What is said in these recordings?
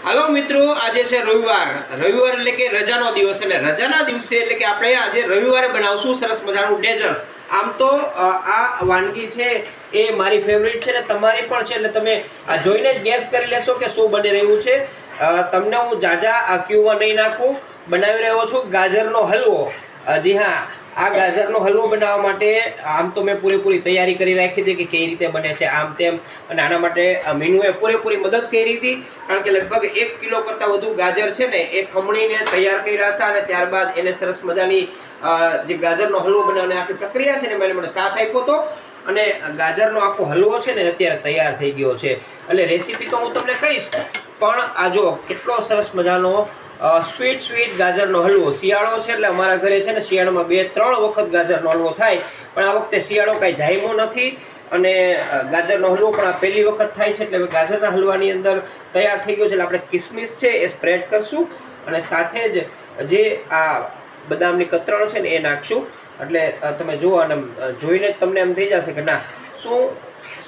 હાલો મિત્રો, આજે છે રવિવાર એટલે કે રજાનો દિવસ અને રજાના દિવસે એટલે કે આપણે આજે રવિવારે બનાવશું સરસ મજાનું ડેઝર્ટ। આમ તો આ વાનગી છે એ મારી ફેવરિટ છે ને તમારી પણ છે, એટલે તમે આ જોઈને જ ગેસ કરી લેશો કે શું બની રહ્યું છે। તમને હું જાજા ક્યુમાં નહીં નાખું, બનાવી રહ્યો છું ગાજરનો હલવો। જી હા, આ ગાજરનો હલવો બનાવવા માટે આમ તો મેં પૂરેપૂરી તૈયારી કરી રાખી હતી કે કઈ રીતે બને છે આમ તેમ, અને આના માટે મીનુએ પૂરેપૂરી મદદ કરી હતી, કારણ કે લગભગ 1 કિલો કરતાં વધુ ગાજર છે ને એ ખમણીને તૈયાર કર્યા હતા અને ત્યારબાદ એને સરસ મજાની જે ગાજરનો હલવો બનાવવાની આખી પ્રક્રિયા છે ને મને સાથ આપ્યો હતો, અને ગાજરનો આખો હલવો છે ને અત્યારે તૈયાર થઈ ગયો છે। એટલે રેસીપી તો હું તમને કહીશ, પણ આ જો કેટલો સરસ મજાનો સ્વીટ ગાજરનો હલવો। શિયાળો છે એટલે અમારા ઘરે છે ને શિયાળામાં 2-3 વખત ગાજરનો હલવો થાય, પણ આ વખતે શિયાળો કાંઈ જામ્યો નથી અને ગાજરનો હલવો પણ આ પહેલી વખત થાય છે। એટલે ગાજરના હલવાની અંદર તૈયાર થઈ ગયો છે, એટલે આપણે કિસમિસ છે એ સ્પ્રેડ કરશું અને સાથે જ જે આ બદામની કતરણ છે ને એ નાખશું। એટલે તમે જુઓ અને જોઈને જ તમને એમ થઈ જશે કે ના, શું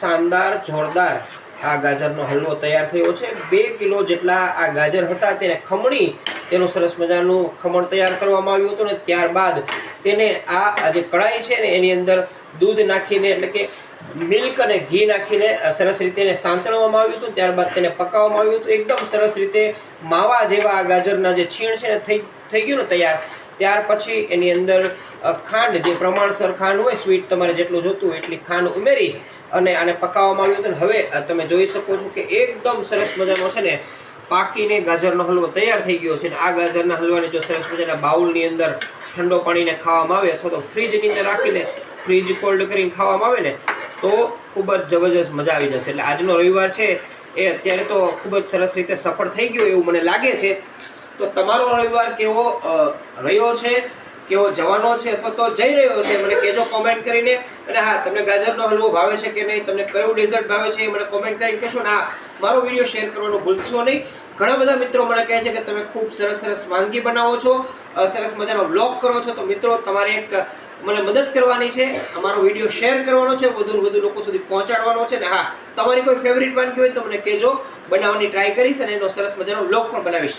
શાનદાર જોરદાર આ ગાજરનો હલવો તૈયાર થયો છે। 2 કિલો જેટલા આ ગાજર હતા તેને ખમણી તેનું સરસ મજાનું ખમણ તૈયાર કરવામાં આવ્યું હતું, ને ત્યારબાદ તેને આ જે કઢાઈ છે ને એની અંદર દૂધ નાખીને એટલે કે મિલ્ક અને ઘી નાખીને સરસ રીતે એને સાંતળવામાં આવ્યું હતું। ત્યારબાદ તેને પકાવવામાં આવ્યું હતું, એકદમ સરસ રીતે માવા જેવા આ ગાજરના જે છીણ છે ને થઈ ગયું ને તૈયાર। ત્યાર પછી એની અંદર ખાંડ, જે પ્રમાણસર ખાંડ હોય, સ્વીટ તમારે જેટલું જોતું હોય એટલી ખાંડ ઉમેરી અને આને પકાવવામાં આવ્યું હતું। હવે તમે જોઈ શકો છો કે એકદમ સરસ મજાનો છે ને પાકીને ગાજરનો હલવો તૈયાર થઈ ગયો છે। આ ગાજરના હલવાને જો સરસ મજાના બાઉલની અંદર ઠંડો પાણીને ખાવામાં આવે અથવા તો ફ્રીજની અંદર રાખીને ફ્રીજ કોલ્ડ કરીને ખાવામાં આવે ને તો ખૂબ જ જબરજસ્ત મજા આવી જશે। એટલે આજનો રવિવાર છે એ અત્યારે તો ખૂબ જ સરસ રીતે સફળ થઈ ગયો એવું મને લાગે છે। તો તમારો રવિવાર કેવો રહ્યો છે, કેવો જવાનો છે અથવા તો જઈ રહ્યો છે, મને કહેજો કોમેન્ટ કરીને। અને હા, તમને ગાજરનો હલવો ભાવે છે કે નહીં, તમને કયું ડેઝર્ટ ભાવે છે એ મને કોમેન્ટ કરીને કહેશો ને હા, મારો વિડીયો શેર કરવાનું ભૂલશો નહીં। ઘણા બધા મિત્રો મને કહે છે કે તમે ખૂબ સરસ વાનગી બનાવો છો, સરસ મજાનો વ્લોગ કરો છો, તો મિત્રો તમારે એક મને મદદ કરવાની છે, અમારો વિડીયો શેર કરવાનો છે, વધુ લોકો સુધી પહોંચાડવાનો છે। ને હા, તમારી કોઈ ફેવરિટ વાનગી હોય તો મને કહેજો, બનાવવાની ટ્રાય કરીશ અને એનો સરસ મજાનો વ્લોગ પણ બનાવીશ।